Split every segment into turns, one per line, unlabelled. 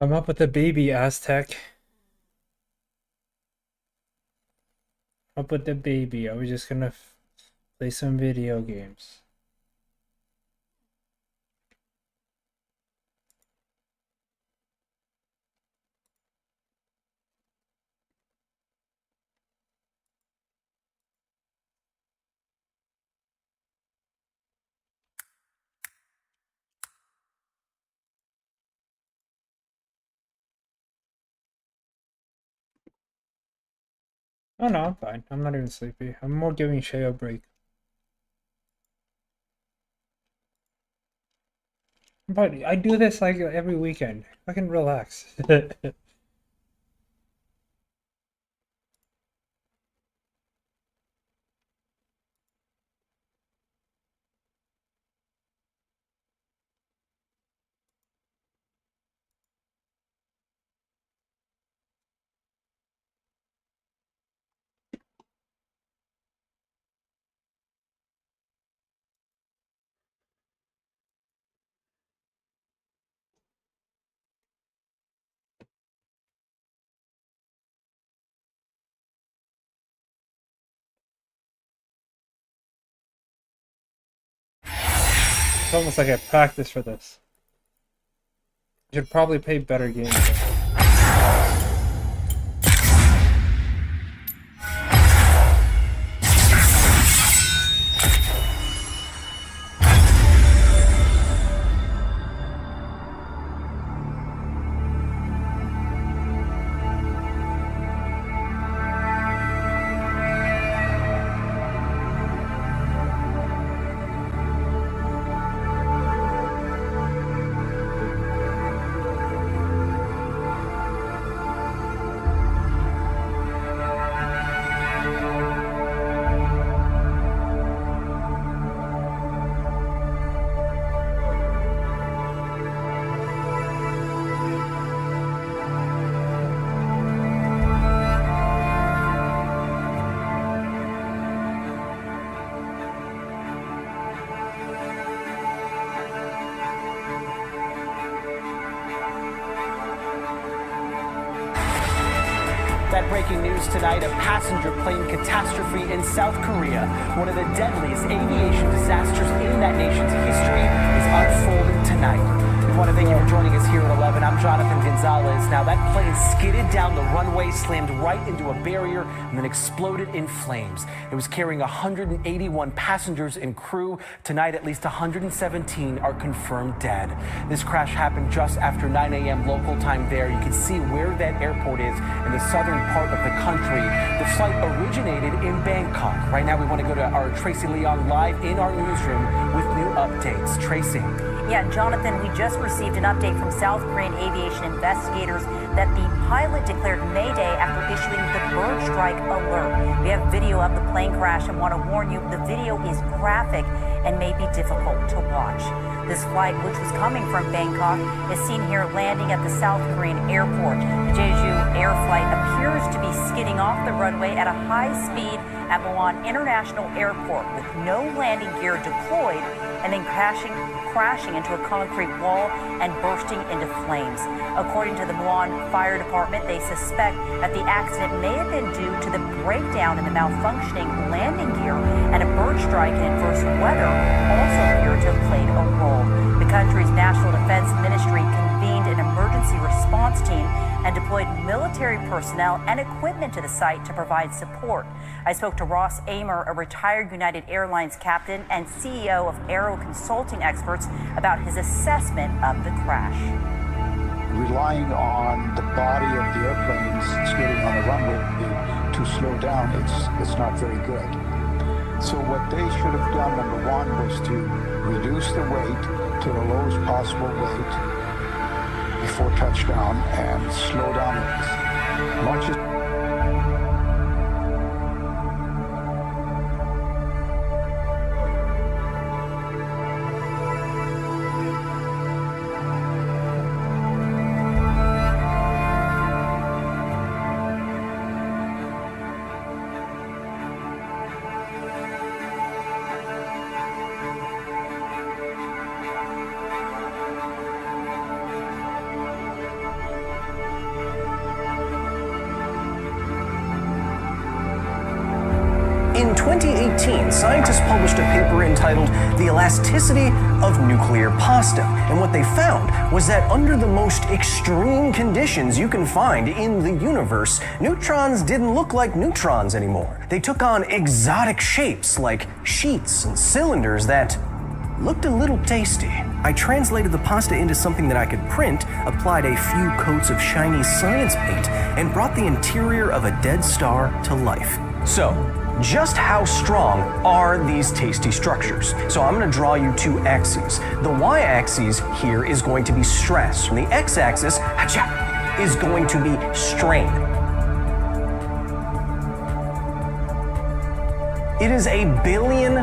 I'm up with the baby Aztec. Up with the baby. I was just gonna play some video games. Oh no, I'm fine. I'm not even sleepy. I'm more giving Shay a break. But I do this like every weekend. I can relax. It's almost like I practice for this. I should probably play better games though.
That breaking news tonight, a passenger plane catastrophe in South Korea. One of the deadliest aviation disasters in that nation's history is unfolding tonight. We want to thank you for joining us here at 11. I'm Jonathan Gonzalez. Now, that plane skidded down the runway, slammed right into a barrier, and then exploded in flames. It was carrying 181 passengers and crew. Tonight, at least 117 are confirmed dead. This crash happened just after 9 a.m. local time there. You can see where that airport is in the southern part of the country. The flight originated in Bangkok. Right now, we want to go to our Tracy Leon live in our newsroom with new updates. Tracy.
Yeah, Jonathan, we just received an update from South Korean aviation investigators that the pilot declared Mayday after issuing the bird strike alert. We have video of the plane crash and want to warn you, the video is graphic and may be difficult to watch. This flight, which was coming from Bangkok, is seen here landing at the South Korean airport. The Jeju Air flight appears to be skidding off the runway at a high speed at Muan International Airport with no landing gear deployed and then crashing into a concrete wall and bursting into flames. According to the Muan Fire Department, they suspect that the accident may have been due to the breakdown in the malfunctioning landing gear, and a bird strike and adverse weather also appear to have played a role. The country's National Defense Ministry convened an emergency response team and deployed military personnel and equipment to the site to provide support. I spoke to Ross Amer, a retired United Airlines captain and CEO of Aero Consulting Experts, about his assessment of the crash.
Relying on the body of the airplanes skidding on the runway to slow down, it's not very good. So what they should have done, number one, was to reduce the weight to the lowest possible weight before touchdown and slow down as much as
In 2018, scientists published a paper entitled The Elasticity of Nuclear Pasta, and what they found was that under the most extreme conditions you can find in the universe, neutrons didn't look like neutrons anymore. They took on exotic shapes like sheets and cylinders that looked a little tasty. I translated the pasta into something that I could print, applied a few coats of shiny science paint, and brought the interior of a dead star to life. So, just how strong are these tasty structures? So I'm going to draw you two axes. The y-axis here is going to be stress, and the x-axis is going to be strain. It is a billion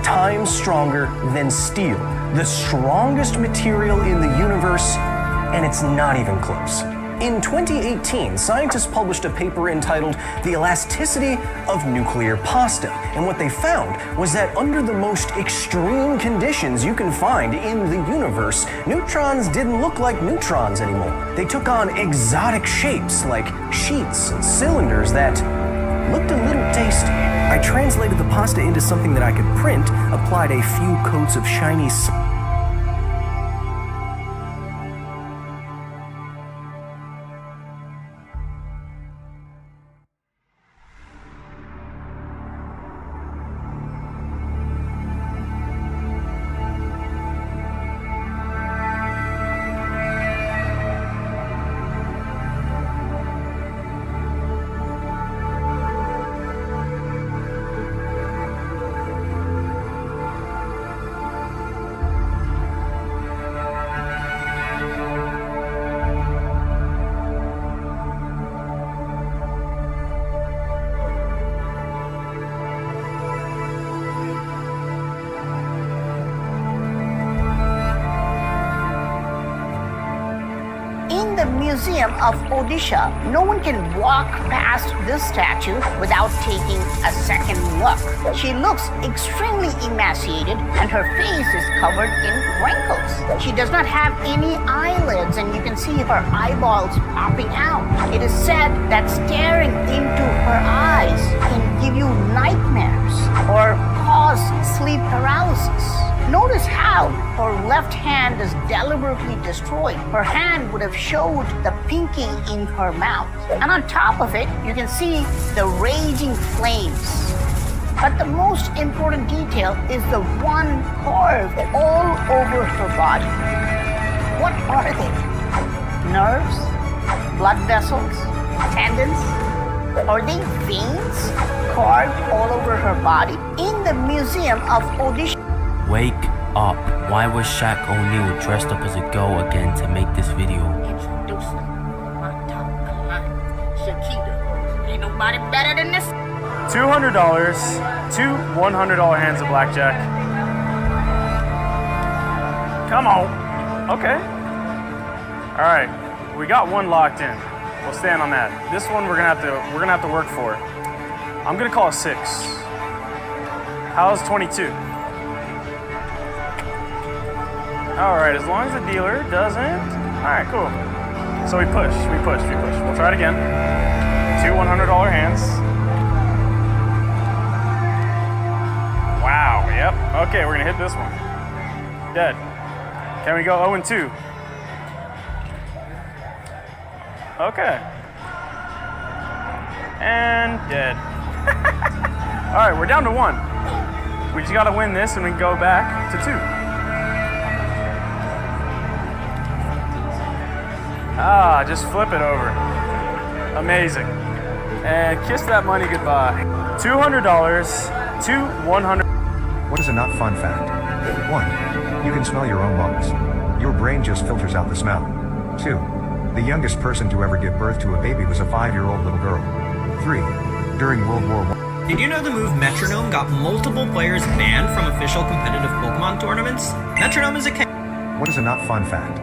times stronger than steel, the strongest material in the universe, and it's not even close. In 2018, scientists published a paper entitled The Elasticity of Nuclear Pasta, and what they found was that under the most extreme conditions you can find in the universe, neutrons didn't look like neutrons anymore. They took on exotic shapes like sheets and cylinders that looked a little tasty. I translated the pasta into something that I could print, applied a few coats of shiny
In the Museum of Odisha, no one can walk past this statue without taking a second look. She looks extremely emaciated and her face is covered in wrinkles. She does not have any eyelids and you can see her eyeballs popping out. It is said that staring into her eyes can give you nightmares or cause sleep paralysis. Notice how her left hand is deliberately destroyed. Her hand would have showed the pinky in her mouth. And on top of it, you can see the raging flames. But the most important detail is the one curve all over her body. What are they? Nerves? Blood vessels? Tendons? Are they veins carved all over her body? In the Museum of Odisha.
Wake up. Why was Shaq O'Neal dressed up as a girl again to make this video?
Introducing my top client, Shakira. Ain't nobody better than this.
$200, two $100 hands of blackjack. Come on. Okay. All right, we got one locked in. We'll stand on that. This one we're gonna have to work for. I'm gonna call a 6. How's 22? All right, as long as the dealer doesn't. All right, cool. So we push. We'll try it again. Two $100 hands. Wow, yep. Okay, we're gonna hit this one. Dead. Can we go 0-2? Okay. And dead. All right, we're down to 1. We just gotta win this and we can go back to 2. Ah, just flip it over. Amazing. And kiss that money goodbye. $200, two $100.
What is a not fun fact? 1. You can smell your own lungs. Your brain just filters out the smell. 2. The youngest person to ever give birth to a baby was a 5-year-old little girl. 3. During World War I.
Did you know the move Metronome got multiple players banned from official competitive Pokemon tournaments? Metronome is a
What is a not fun fact?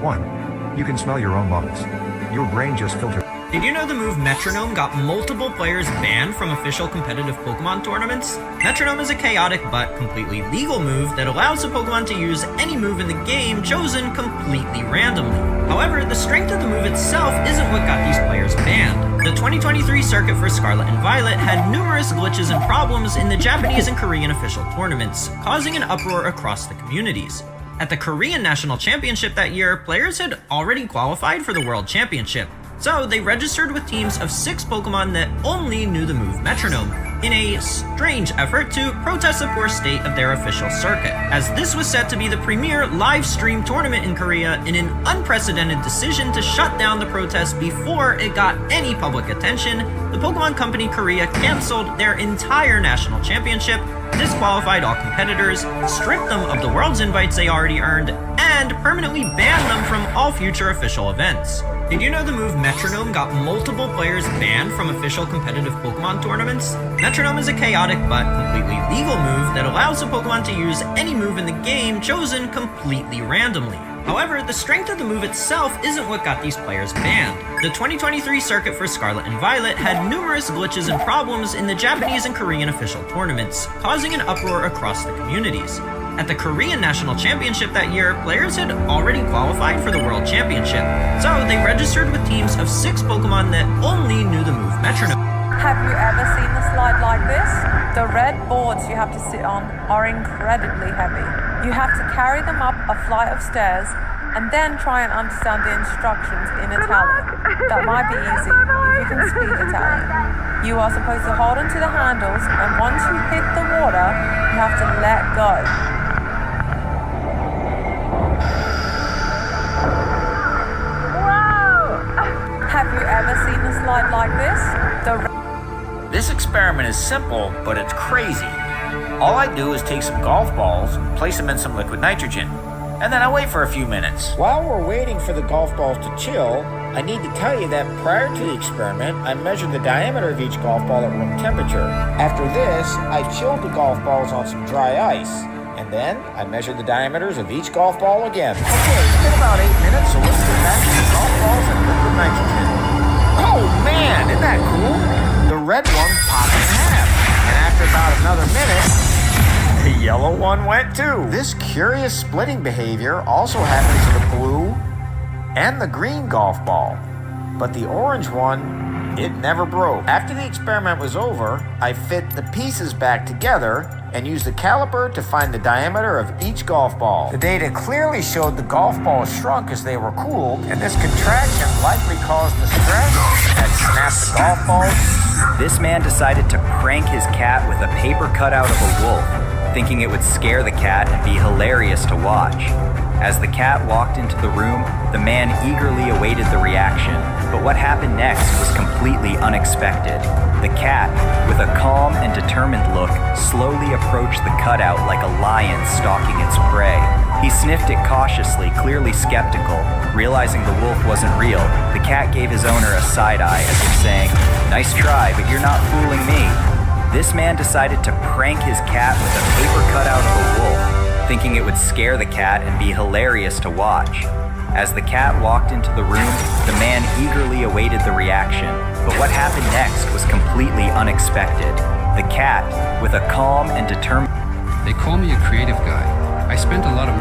1. You can smell your own lungs. Your brain just filters.
Did you know the move Metronome got multiple players banned from official competitive Pokemon tournaments? Metronome is a chaotic but completely legal move that allows a Pokemon to use any move in the game chosen completely randomly. However, the strength of the move itself isn't what got these players banned. The 2023 circuit for Scarlet and Violet had numerous glitches and problems in the Japanese and Korean official tournaments, causing an uproar across the communities. At the Korean National Championship that year, players had already qualified for the World Championship, so they registered with teams of 6 Pokemon that only knew the move Metronome, in a strange effort to protest the poor state of their official circuit. As this was set to be the premier live stream tournament in Korea, in an unprecedented decision to shut down the protest before it got any public attention, the Pokemon Company Korea canceled their entire national championship, disqualified all competitors, stripped them of the world's invites they already earned, and permanently banned them from all future official events. Did you know the move Metronome got multiple players banned from official competitive Pokemon tournaments? Metronome is a chaotic but completely legal move that allows a Pokemon to use any move in the game chosen completely randomly. However, the strength of the move itself isn't what got these players banned. The 2023 circuit for Scarlet and Violet had numerous glitches and problems in the Japanese and Korean official tournaments, causing an uproar across the communities. At the Korean National Championship that year, players had already qualified for the World Championship, so they registered with teams of 6 Pokemon that only knew the move Metronome.
Have you ever seen a slide like this? The red boards you have to sit on are incredibly heavy. You have to carry them up a flight of stairs and then try and understand the instructions in Italian. That might be easy if you can speak Italian. You are supposed to hold onto the handles, and once you hit the water, you have to let go. Have you ever seen a slide like this?
This experiment is simple, but it's crazy. All I do is take some golf balls and place them in some liquid nitrogen, and then I wait for a few minutes. While we're waiting for the golf balls to chill, I need to tell you that prior to the experiment, I measured the diameter of each golf ball at room temperature. After this, I chilled the golf balls on some dry ice, and then I measured the diameters of each golf ball again. Okay, it's been about 8 minutes, so let's get back to the golf balls and liquid nitrogen. Oh man, isn't that cool? The red one popped in half, and after about another minute, the yellow one went too. This curious splitting behavior also happens to the blue and the green golf ball, but the orange one, it never broke. After the experiment was over, I fit the pieces back together and used the caliper to find the diameter of each golf ball. The data clearly showed the golf balls shrunk as they were cooled, and this contraction likely caused the stress that snapped the golf balls.
This man decided to prank his cat with a paper cutout of a wolf, thinking it would scare the cat and be hilarious to watch. As the cat walked into the room, the man eagerly awaited the reaction, but what happened next was completely unexpected. The cat, with a calm and determined look, slowly approached the cutout like a lion stalking its prey. He sniffed it cautiously, clearly skeptical. Realizing the wolf wasn't real, the cat gave his owner a side eye as if saying, "Nice try, but you're not fooling me." This man decided to prank his cat with a paper cutout of a wolf, thinking it would scare the cat and be hilarious to watch. As the cat walked into the room, the man eagerly awaited the reaction, but what happened next was completely unexpected. The cat, with a calm and determined...
They call me a creative guy. I spent a lot of...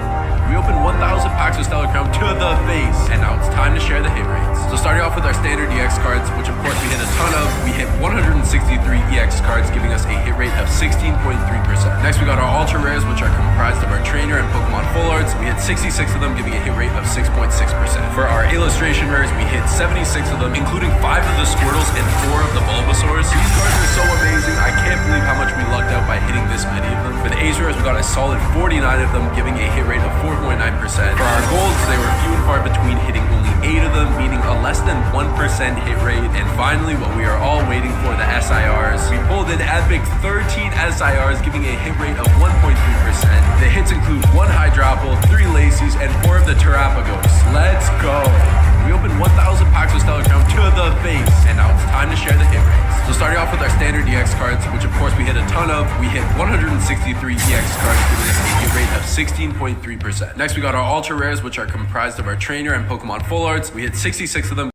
We opened 1,000 packs of Stellar Crown to the face, and now it's time to share the hit rates. So starting off with our standard EX cards, which of course we hit a ton of, we hit 163 EX cards, giving us a hit rate of 16.3%. Next we got our ultra rares, which are comprised of our trainer and Pokemon full arts. We hit 66 of them, giving a hit rate of 6.6%. For our illustration rares, we hit 76 of them, including 5 of the Squirtles and 4 of the Bulbasaurs. These cards are so amazing, I can't believe how much we lucked out by hitting this many of them. For the Ace rares, we got a solid 49 of them, giving a hit rate of 4.9%. For our golds, they were few and far between, hitting only 8 of them, meaning a less than 1% hit rate. And finally, what we are all waiting for, the SIRs. We pulled an epic 13 SIRs, giving a hit rate of 1.3%. The hits include 1 Hydropple, 3 Lacy's, and 4 of the Terrapagos. Let's go! We opened 1,000 packs of Stellar Crown to the face, and now it's time to share the hit rates. So starting off with our standard EX cards, which of course we hit a ton of, we hit 163 EX cards, giving us a hit rate of 16.3%. Next we got our ultra rares, which are comprised of our trainer and Pokemon full arts. We hit 66 of them.